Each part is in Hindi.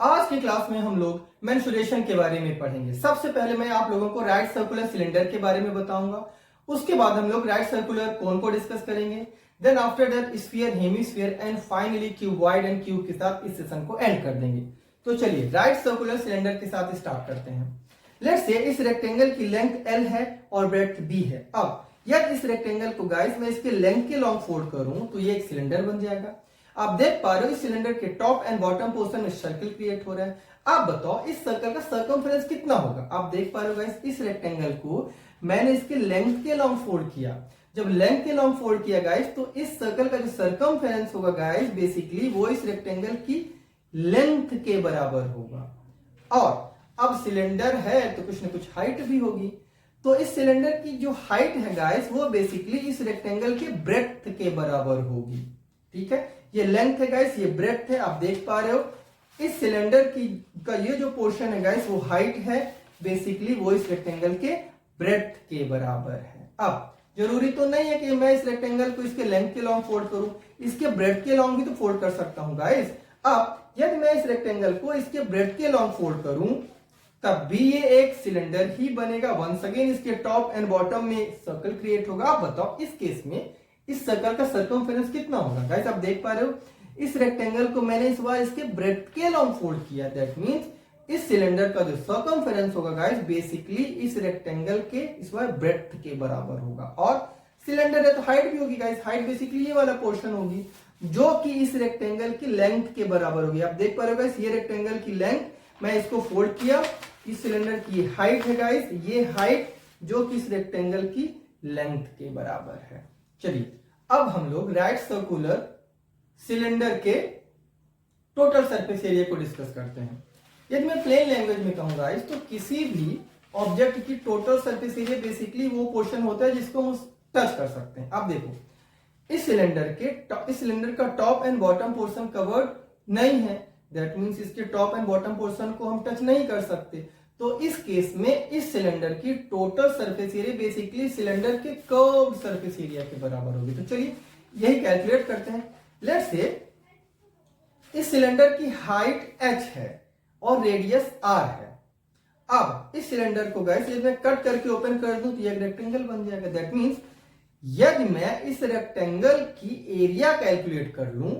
आज की क्लास में हम लोग मेंसुरेशन के बारे में पढ़ेंगे। सबसे पहले मैं आप लोगों को राइट सर्कुलर सिलेंडर के बारे में बताऊंगा, उसके बाद हम लोग राइट सर्कुलर कोन को डिस्कस करेंगे, then after that sphere, hemisphere and finally cuboid and cube के साथ इस सेशन को एंड कर देंगे। तो चलिए राइट सर्कुलर सिलेंडर के साथ स्टार्ट करते हैं। लेट्स से इस रेक्टेंगल की लेंथ L है और ब्रेड्थ B है। अब यदि इस रेक्टेंगल को गाइस मैं इसके लेंथ के लॉन्ग फोल्ड करूं तो ये एक सिलेंडर बन जाएगा। आप देख पा रहे हो इस सिलेंडर के टॉप एंड बॉटम पोर्शन में सर्कल क्रिएट हो रहा है। आप बताओ इस सर्कल का सर्कमफेरेंस कितना होगा। आप देख पा रहे हो गाइस इस रेक्टेंगल को मैंने इसके लेंथ के लॉन्ग फोल्ड किया। जब लेंथ के लॉन्ग फोल्ड किया गाइस तो इस सर्कल का जो सर्कमफेरेंस होगा गाइस बेसिकली वो इस रेक्टेंगल की लेंथ के बराबर होगा। और अब सिलेंडर है तो कुछ ना कुछ हाइट भी होगी, तो इस सिलेंडर की जो हाइट है गाइस वो बेसिकली इस रेक्टेंगल के ब्रेड्थ के बराबर होगी। ठीक है, ये लेंथ है गाइस, ये ब्रेड्थ है। आप देख पा रहे हो इस सिलेंडर की का ये जो पोर्शन है गाइस वो हाइट है, बेसिकली वो इस रेक्टेंगल के ब्रेड्थ के बराबर है। अब जरूरी तो नहीं है कि मैं इस रेक्टेंगल को इसके लेंथ के लॉन्ग फोल्ड करूं, इसके ब्रेड्थ के लॉन्ग भी तो फोल्ड कर सकता हूं गाइस। अब यदि मैं इस रेक्टेंगल को इसके ब्रेड्थ के लॉन्ग फोल्ड करूं तब भी ये एक सिलेंडर ही बनेगा। वंस अगेन इसके टॉप एंड बॉटम में सर्कल क्रिएट होगा। आप बताओ इस केस में इस सर्कल का सर्कमफेरेंस कितना होगा गाइस। आप देख पा रहे हो इस रेक्टेंगल को मैंने इस बार इसके ब्रेड्थ के लॉन्ग फोल्ड किया, दैट मींस इस सिलेंडर का जो सर्कमफेरेंस होगा गाइस बेसिकली इस रेक्टेंगल के इस बार ब्रेड्थ के बराबर होगा। और सिलेंडर है तो हाइट भी होगी गाइस, हाइट बेसिकली ये वाला पोर्शन होगी जो कि इस रेक्टेंगल की लेंथ के बराबर होगी। आप देख पा रहे हो गाइस ये रेक्टेंगल की लेंथ मैं इसको फोल्ड किया, इस सिलेंडर की हाइट है गाइस ये हाइट जो कि इस रेक्टेंगल की लेंथ के बराबर है। चलिए अब हम लोग राइट सर्कुलर सिलेंडर के टोटल सरफेस एरिया को डिस्कस करते हैं। यदि मैं प्लेन लैंग्वेज में कहूं गाइस तो किसी भी ऑब्जेक्ट की टोटल सरफेस एरिया बेसिकली वो पोर्शन होता है जिसको हम टच कर सकते हैं। अब देखो इस सिलेंडर का top and bottom portion covered नहीं है, दैट मींस इसके टॉप एंड बॉटम पोर्शन को हम टच नहीं कर सकते। तो इस केस में इस सिलेंडर की total surface area basically cylinder के कर्व्ड सरफेस एरिया के बराबर होगी। तो चलिए यही कैलकुलेट करते हैं। लेट्स से इस सिलेंडर की हाइट h है और रेडियस r है। अब इस सिलेंडर को गाइस यदि मैं कट करके ओपन कर दूं तो ये रेक्टेंगल बन जाएगा। दैट मींस यदि मैं इस रेक्टेंगल की एरिया कैलकुलेट कर लूं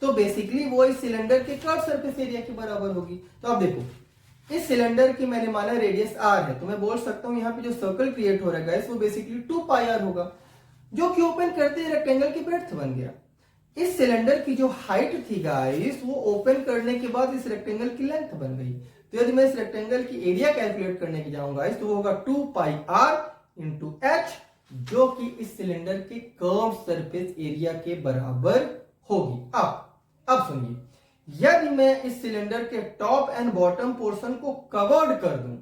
तो बेसिकली वो इस सिलेंडर के कर्व सरफेस एरिया के बराबर होगी। तो अब देखो इस सिलेंडर की मैंने माना रेडियस r है, तो मैं बोल सकता हूं यहाँ पे जो सर्कल क्रिएट हो रहा है गाइस वो बेसिकली 2πr होगा जो कि ओपन करते ही रेक्टेंगल की ब्रेड्थ बन गया। इस सिलेंडर की जो हाइट थी गाइस वो ओपन करने के बाद इस रेक्टेंगल की लेंथ बन गई। तो यदि मैं इस रेक्टेंगल की एरिया कैलकुलेट करने की जाऊंगा गाइस तो वो होगा 2πr इंटू h जो कि इस सिलेंडर के कर्व सरफेस एरिया के बराबर होगी। अब सुनिए यदि मैं इस सिलेंडर के टॉप एंड बॉटम पोर्शन को कवर्ड कर दूं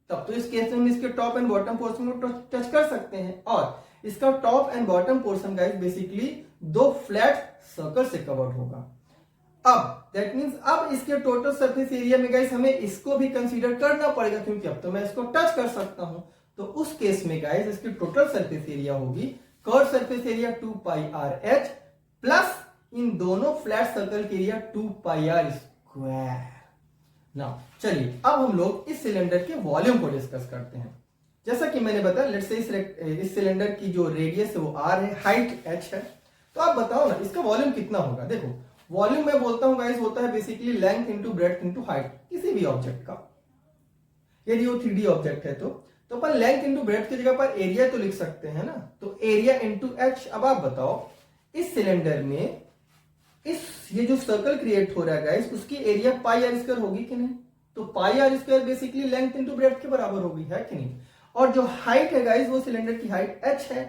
तब तो इस केस में हम इसके टॉप एंड बॉटम पोर्शन को टच कर सकते हैं। और इसका top and bottom portion guys basically दो फ्लैट सर्कल से कवर्ड होगा। अब दैट मींस अब इसके टोटल सरफेस एरिया में गाइस हमें इसको भी कंसीडर करना पड़ेगा क्योंकि अब तो मैं इसको टच कर सकता हूं। तो उस केस में गाइस इसकी टोटल सरफेस एरिया होगी curve surface area 2πrh plus इन दोनों फ्लैट सर्कल के एरिया 2πr स्क्वायर। नाउ चलिए अब हम लोग इस सिलेंडर के वॉल्यूम को डिस्कस करते हैं। जैसा कि मैंने बताया लेट्स से इस सिलेंडर की जो रेडियस है वो r है, हाइट h है। तो आप बताओ ना इसका वॉल्यूम कितना होगा। देखो वॉल्यूम मैं बोलता हूं गाइस होता है basically length into breadth into height किसी भी ऑब्जेक्ट का। यदि वो 3D ऑब्जेक्ट है तो अपन लेंथ इंटू ब्रेड्थ की जगह पर एरिया तो लिख सकते हैं ना, तो एरिया इंटू h। अब आप बताओ इस सिलेंडर में ये जो सर्कल क्रिएट हो रहा है गाइस उसकी एरिया πr² होगी कि नहीं। तो πr² basically length into breadth के बराबर होगी, है कि नहीं। और जो हाइट है गाइस वो सिलेंडर की हाइट h है,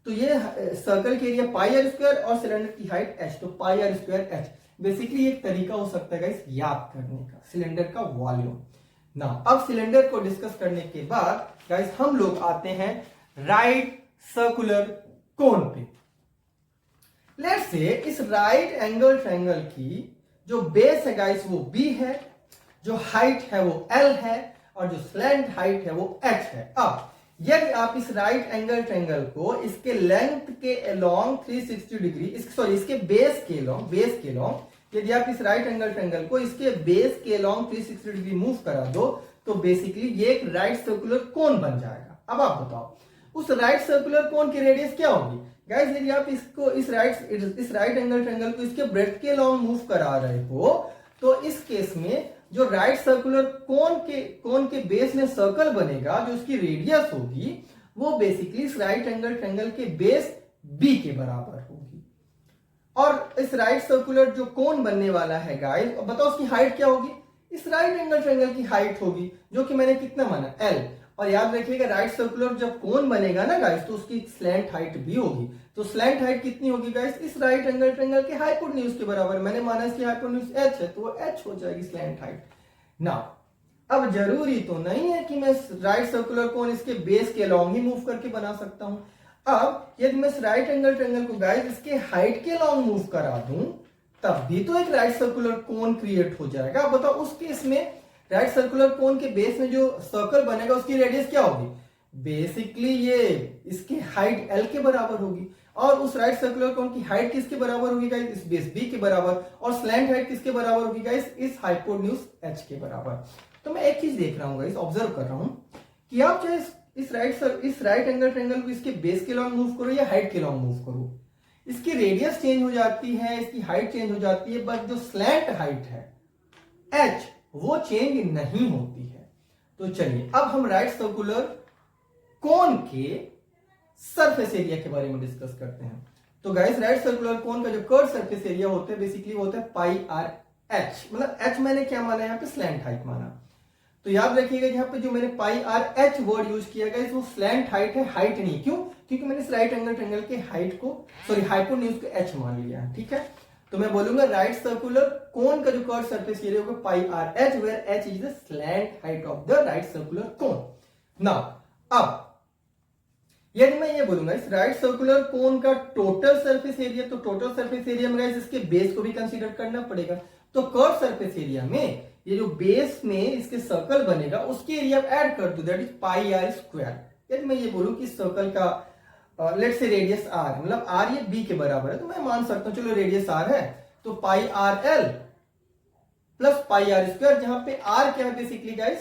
तो ये सर्कल की एरिया πr² और सिलेंडर की हाइट h, तो πr² h बेसिकली एक तरीका हो सकता है गाइस याद करने का सिलेंडर का वॉल्यूम। ना अब सिलेंडर को डिस्कस करने के बाद गाइस हम लोग आते हैं राइट सर्कुलर कोन पे। लेट्स से इस राइट एंगल ट्रायंगल की जो बेस है गाइस वो b है, जो हाइट है वो l है और जो स्लैंट हाइट है वो h है। अब यदि आप इस राइट एंगल ट्रायंगल को इसके लेंथ के अलोंग 360 डिग्री इसके बेस के अलोंग यदि आप इस राइट एंगल ट्रायंगल को इसके बेस के अलोंग 360 डिग्री मूव करा दो तो बेसिकली ये एक राइट सर्कुलर कोन बन जाएगा। अब आप बताओ उस राइट सर्कुलर कोन की रेडियस क्या होगी? गाइस यदि आप इसको इस राइट एंगल ट्रायंगल को इसके ब्रेड्थ के अलोंग मूव करा रहे हो तो इस केस में जो राइट सर्कुलर कोन के बेस में सर्कल बनेगा, जो उसकी रेडियस होगी वो बेसिकली इस राइट एंगल ट्रायंगल के बेस बी के बराबर होगी। और इस राइट सर्कुलर जो कोन बनने वाला है गाइस, बताओ उसकी हाइट क्या होगी? इस राइट एंगल ट्रायंगल की हाइट होगी, जो कि मैंने कितना माना? L। और याद रखिएगा राइट सर्कुलर जब कोन बनेगा ना गाइस तो उसकी स्लैंट हाइट भी होगी। तो स्लैंट हाइट कितनी होगी गाइस? इस राइट एंगल ट्रायंगल के हाइपोटेन्यूज के बराबर। मैंने माना इसकी हाइपोटेन्यूज h है तो वो h हो जाएगी स्लैंट हाइट। नाउ अब जरूरी तो नहीं है कि मैं राइट सर्कुलर कोन इसके बेस के अलोंग ही मूव करके बना सकता हूं। अब यदि मैं इस राइट एंगल ट्रायंगल को गाइस इसके हाइट के अलोंग मूव करा दूं तब भी तो एक राइट सर्कुलर कोन क्रिएट हो जाएगा। अब बताओ उस केस में राइट सर्कुलर कोन के बेस में जो सर्कल बनेगा उसकी रेडियस क्या होगी? बेसिकली ये इसकी हाइट L के बराबर होगी। और उस राइट सर्कुलर कोन की हाइट किसके बराबर होगी गाइस? इस बेस B के बराबर। और स्लैंट हाइट किसके बराबर होगी गाइस? इस हाइपोटेन्यूज H के बराबर। तो मैं एक चीज देख रहा हूं गाइस, ऑब्जर्व कर रहा हूं कि आप चाहे इस राइट एंगल ट्रायंगल को इसके बेस के अलोंग मूव करो या हाइट के अलोंग मूव करो, इसकी रेडियस चेंज हो जाती है, इसकी हाइट चेंज हो जाती है, बट जो स्लैंट हाइट है H वो चेंज नहीं होती है। तो चलिए अब हम राइट सर्कुलर कोन के सरफेस एरिया के बारे में डिस्कस करते हैं। तो गाइस राइट सर्कुलर कोन का जो कर्व सरफेस एरिया होता है बेसिकली वो होता है पाई आर एच। मतलब H मैंने क्या माना यहाँ पे? स्लैंट हाइट माना। तो याद रखिएगा यहाँ पे जो मैंने पाई आर एच वर्ड यूज किया गाइस वो स्लैंट हाइट है, हाइट नहीं। क्यों? क्योंकि मैंने इस राइट एंगल ट्रायंगल के हाइट को हाइपोटेन्यूज को H मान लिया है। ठीक है, तो मैं बोलूंगा राइट सर्कुलर कोन का जो कर्व सरफेस एरिया होगा pi R H, where H is the slant height of the right circular cone. Now अब यदि मैं ये बोलूंगा इस राइट सर्कुलर कोन का टोटल सरफेस एरिया, तो टोटल सरफेस एरिया में गाइस इसके बेस को भी कंसीडर करना पड़ेगा। तो कर्व सरफेस एरिया में ये जो बेस में इसके सर्कल बनेगा उसके एरिया ऐड कर दो, that is pi are square. यदि मैं ये बोलूं कि सर्कल का लेट्स से रेडियस r, मतलब r ये b के बराबर है, तो मैं मान सकता हूं चलो रेडियस r है तो pi R L plus pi are square, जहां पे r क्या है basically guys?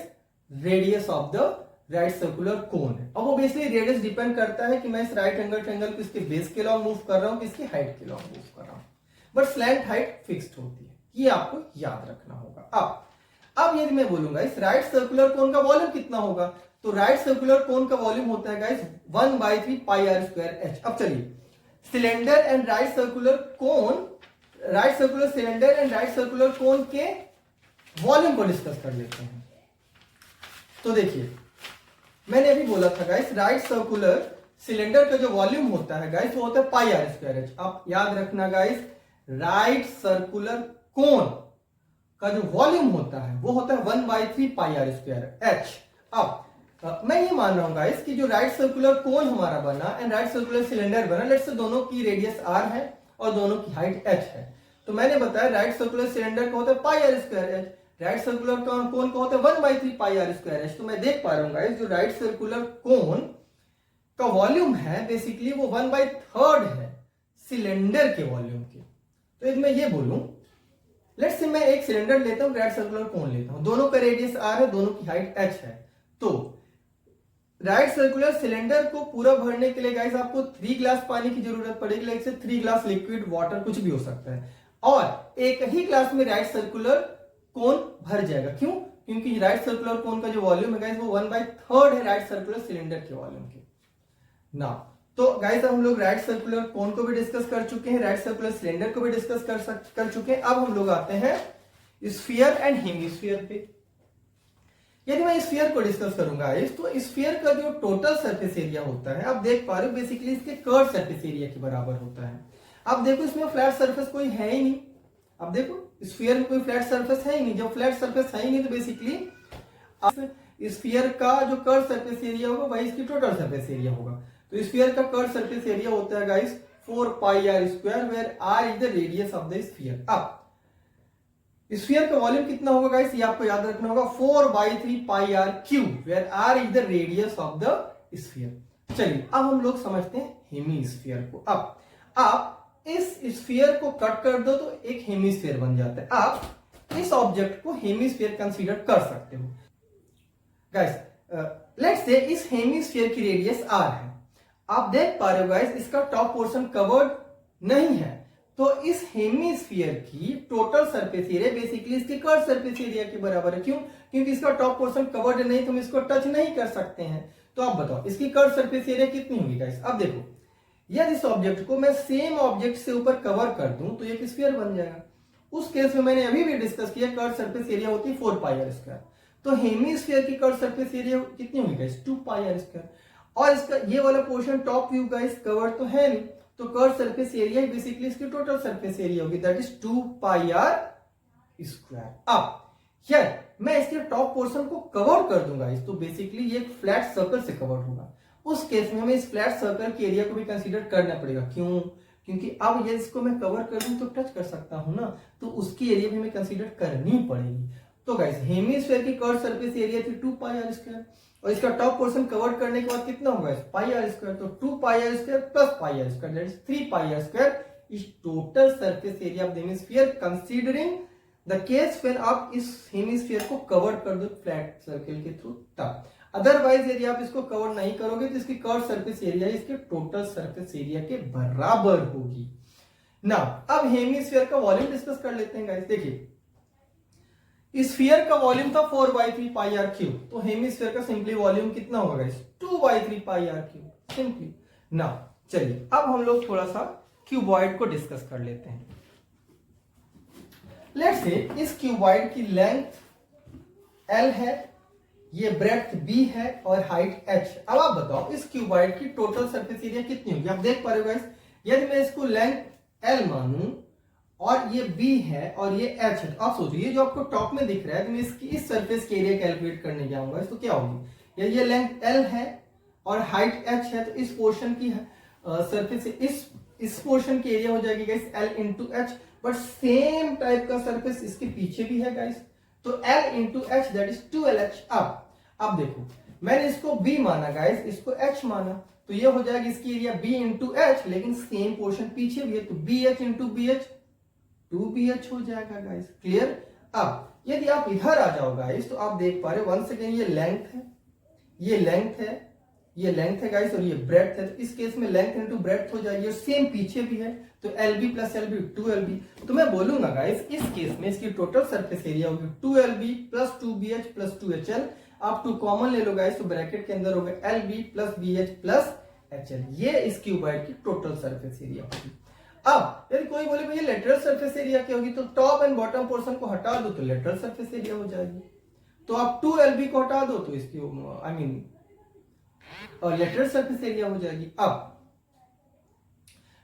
Radius of the right circular cone है। अब वो बेसिकली रेडियस डिपेंड करता है कि मैं इस राइट एंगल ट्रायंगल को इसके बेस के अलोंग मूव कर रहा हूं कि इसकी हाइट के अलोंग मूव कर रहा हूं, बट स्लैंट हाइट फिक्स्ड होती है, ये आपको याद रखना होगा। अब यदि मैं बोलूंगा इस राइट सर्कुलर कोन का वॉल्यूम कितना होगा, तो राइट सर्कुलर कोन का वॉल्यूम होता है guys 1/3 pi are square h. अब चलिए cylinder and right circular cone, right circular cylinder and right circular cone के वॉल्यूम को डिस्कस कर लेते हैं। तो देखिए मैंने अभी बोला था गाइस राइट सर्कुलर सिलेंडर का जो वॉल्यूम होता है गाइस वो होता है पाई आर स्क्वायर एच। आप याद रखना गाइस राइट सर्कुलर कोन का जो वॉल्यूम होता है वो होता है 1/3 पाई आर स्क्वायर एच। अब मैं ये मान रहा हूं गाइस कि जो राइट सर्कुलर कोन हमारा बना एंड राइट सर्कुलर सिलेंडर बना, लेट्स से दोनों की रेडियस r है और दोनों की हाइट h है। तो मैंने बताया राइट सर्कुलर सिलेंडर का होता है pi are square H, right circular cone का होता है 1/3 पाई आर स्क्वायर एच। तो मैं देख पा रहा हूं गाइस जो राइट सर्कुलर कोन का वॉल्यूम है बेसिकली वो 1/3 है सिलेंडर के वॉल्यूम के। तो यदि मैं ये बोलूं लेट्स से मैं एक सिलेंडर लेता हूं, राइट सर्कुलर कोन लेता हूं, दोनों का रेडियस r है, दोनों की हाइट h है। तो राइट सर्कुलर सिलेंडर को पूरा भरने के लिए गाइस आपको 3 ग्लास पानी की जरूरत पड़ेगी, लाइक से 3 ग्लास लिक्विड वाटर कुछ भी हो सकता है, और एक ही ग्लास में राइट सर्कुलर कोन भर जाएगा। क्यों? क्योंकि राइट सर्कुलर कोन का जो वॉल्यूम है गाइस वो 1/3 है राइट सर्कुलर सिलेंडर के वॉल्यूम के। ना तो गाइस हम लोग राइट सर्कुलर कोन को भी डिस्कस कर चुके हैं, राइट सर्कुलर सिलेंडर को भी डिस्कस कर चुके हैं। अब हम लोग आते हैं स्फीयर एंड हेमिस्फीयर पे। यदि मैं स्फीयर को डिस्कस करूंगा तो स्फीयर का जो टोटल सरफेस एरिया होता है आप देख पा रहे हो बेसिकली इसके कर्व सरफेस एरिया के बराबर होता है। अब देखो इसमें फ्लैट सरफेस कोई है ही नहीं, अब देखो स्फीयर में कोई फ्लैट सरफेस है ही नहीं, जब फ्लैट सरफेस है ही नहीं तो बेसिकली स्फीयर का जो कर्व सरफेस एरिया होगा वही इसकी टोटल सरफेस एरिया होगा। तो स्फीयर का कर्व सरफेस एरिया होता है guys 4 pi are square, where r is the radius of the sphere. अब स्फीयर का वॉल्यूम कितना होगा गाइस ये आपको याद रखना होगा 4/3 pi are cube, where r is the radius of the sphere. चलिए अब हम लोग समझते हैं हेमिस्फीयर को। अब इस स्फीयर को कट कर दो तो एक हेमिस्फीयर बन जाता है। आप इस ऑब्जेक्ट को हेमिस्फीयर कंसीडर कर सकते हो। गाइस लेट्स से इस हेमिस्फीयर की रेडियस r है। आप देख पा रहे हो गाइस इसका टॉप पोर्शन कवर्ड नहीं है, तो इस हेमिस्फीयर की टोटल सरफेस एरिया बेसिकली इसके कर्व सरफेस एरिया के बराबर है। क्यों? क्योंकि इसका टॉप पोर्शन कवर्ड नहीं, तो हम इसको टच नहीं कर सकते हैं। तो आप बताओ इसकी कर्व सरफेस एरिया कितनी होगी गाइस? अब देखो, यदि इस ऑब्जेक्ट को मैं सेम ऑब्जेक्ट से ऊपर कवर कर दूं तो एक स्फीयर बन जाएगा। उस केस में मैंने अभी भी डिस्कस किया, कर्व सरफेस एरिया होती है 4 पाई आर स्क्वायर। तो हेमिस्फीयर की कर्व सरफेस एरिया कितनी होगी गाइस? 2 pi are square. और इसका ये वाला portion top view guys covered तो है नहीं, तो कर्व सरफेस एरिया बेसिकली इसकी टोटल सरफेस एरिया होगी, that is 2 pi are square. अब यार मैं इसके टॉप पोर्शन को कवर कर दूंगा तो बेसिकली ये एक फ्लैट सर्कल से कवर होगा। उस केस में हमें इस फ्लैट सर्कल के एरिया को भी कंसीडर करना पड़ेगा। क्यों? क्योंकि अब ये इसको मैं कवर कर दूं तो टच कर सकता हूं ना, तो उसकी एरिया भी हमें कंसीडर करनी पड़ेगी। तो गाइस हेमिस्फीयर की कर्व सरफेस एरिया थी 2 पाई आर स्क्वायर, और इसका टॉप पोर्शन कवर करने के बाद कितना होगा? Pi are square. तो 2 pi are square plus pi are square that is 3 pi are square is total surface area of the hemisphere considering the case when आप इस हेमिस्फीयर को कवर कर दो फ्लैट सर्कल के थ्रू तब। अदरवाइज यदि आप इसको कवर नहीं करोगे तो इसकी कर्व सरफेस एरिया इसके टोटल सरफेस एरिया के बराबर होगी ना। अब हेमिस्फीयर का वॉल्यूम डिस्कस कर लेते हैं गाइस। देखिए स्फीयर का वॉल्यूम था 4/3 पाई आर क्यूब, तो हेमिस्फीयर का सिंपली वॉल्यूम कितना होगा guys? 2/3 pi are cube simply ना। चलिए अब हम लोग थोड़ा सा क्यूबॉइड को डिस्कस कर लेते हैं। लेट्स से इस क्यूबॉइड की लेंथ L है, ये ब्रेड्थ B है और हाइट H। अब आप बताओ इस क्यूबॉइड की टोटल सरफेस एरिया कितनी होगी? आप देख पा रहे हो गाइस, यदि मैं इसको लेंथ L मानूं और ये B है और ये H है, तो आप सोचिए ये जो आपको टॉप में दिख रहा है, तो मैं इसकी इस सरफेस के एरिया कैलकुलेट करने जाऊंगा तो क्या होगी? यदि ये लेंथ L है और हाइट H है, तो इस पोर्शन की सरफेस इस पोर्शन की एरिया हो जाएगी guys L into H। But same type का सरफेस इसके पीछे भी है गाइस, तो L into H that is 2LH। अब देखो मैंने इसको B माना गाइस, इसको H माना, तो ये हो जाएगी इसकी एरिया B इंटू H, लेकिन सेम पोर्शन पीछे भी है, तो BH इंटू BH 2BH हो जाएगा गाइस। क्लियर? अब यदि आप इधर आ जाओ गाइस तो आप देख पा रहे हो वंस अगेन ये लेंथ है, ये लेंथ है, ये लेंथ है गाइस और ये ब्रेड्थ है। तो इस केस में लेंथ इनटू ब्रेड्थ हो जाएगी और सेम पीछे भी है, तो LB प्लस LB 2LB। तो मैं बोलूंगा गाइस इस केस में इसकी टोटल सरफेस एरिया होगी 2LB plus 2BH plus 2HL। आप 2 कॉमन ले लो गाइस, तो ब्रैकेट के अंदर होगा LB plus BH plus HL। ये इस क्यूबॉइड की टोटल सरफेस एरिया होगी। अब यदि कोई बोले भैया लेटरल सरफेस एरिया क्या होगी, तो टॉप एंड बॉटम पोर्शन को हटा दो तो लेटरल सरफेस एरिया हो जाएगी। तो आप 2LB को हटा दो तो इसकी और लेटरल सरफेस एरिया हो जाएगी। अब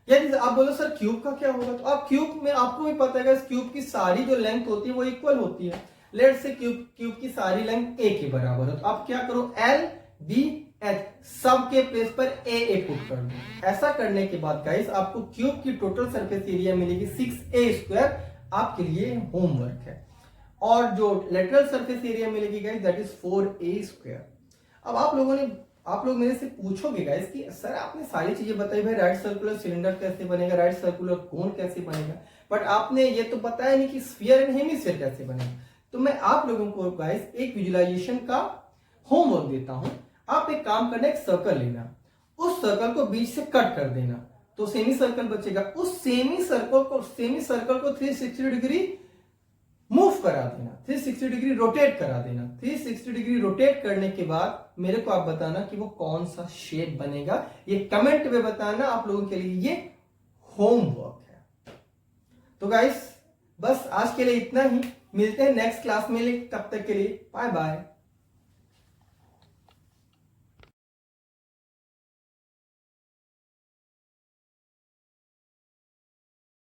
यदि आप बोलो सर क्यूब का क्या होगा, तो आप क्यूब में आपको भी पता है क्यूब की सारी जो लेंथ होती है वो इक्वल होती है। लेट से क्यूब की सारी लेंथ A के बराबर है, तो आप क्या करो L B H सब के प्लेस पर A पुट कर दो। ऐसा करने के बाद गाइस आपको क्यूब की टोटल सरफेस एरिया मिलेगी 6A स्क्वायर। आपके लिए होमवर्क है। और जो लेटरल सरफेस एरिया मिलेगी guys that is 4A square. अब आप लोग मेरे से पूछोगे गाइस कि सर आपने सारी चीजें बताई, भाई राइट सर्कुलर सिलेंडर कैसे बनेगा, राइट सर्कुलर कोन कैसे बनेगा, बट आपने ये तो बताया नहीं कि स्फीयर एंड हेमिस्फीयर कैसे बनेगा। तो मैं आप लोगों को गाइस एक विजुअलाइजेशन का होमवर्क देता हूं। आप एक काम करना, एक सर्कल लेना, उस सर्कल को बीच से कट कर देना तो सेमी सर्कल बचेगा। उस सेमी सर्कल को 360 डिग्री मूव करा देना, 360 डिग्री रोटेट करा देना। 360 डिग्री रोटेट करने के बाद मेरे को आप बताना कि वो कौन सा शेप बनेगा। ये कमेंट में बताना, आप लोगों के लिए ये होमवर्क है। तो गाइस बस आज के लिए इतना ही, मिलते हैं नेक्स्ट क्लास में, तब तक के लिए बाय बाय।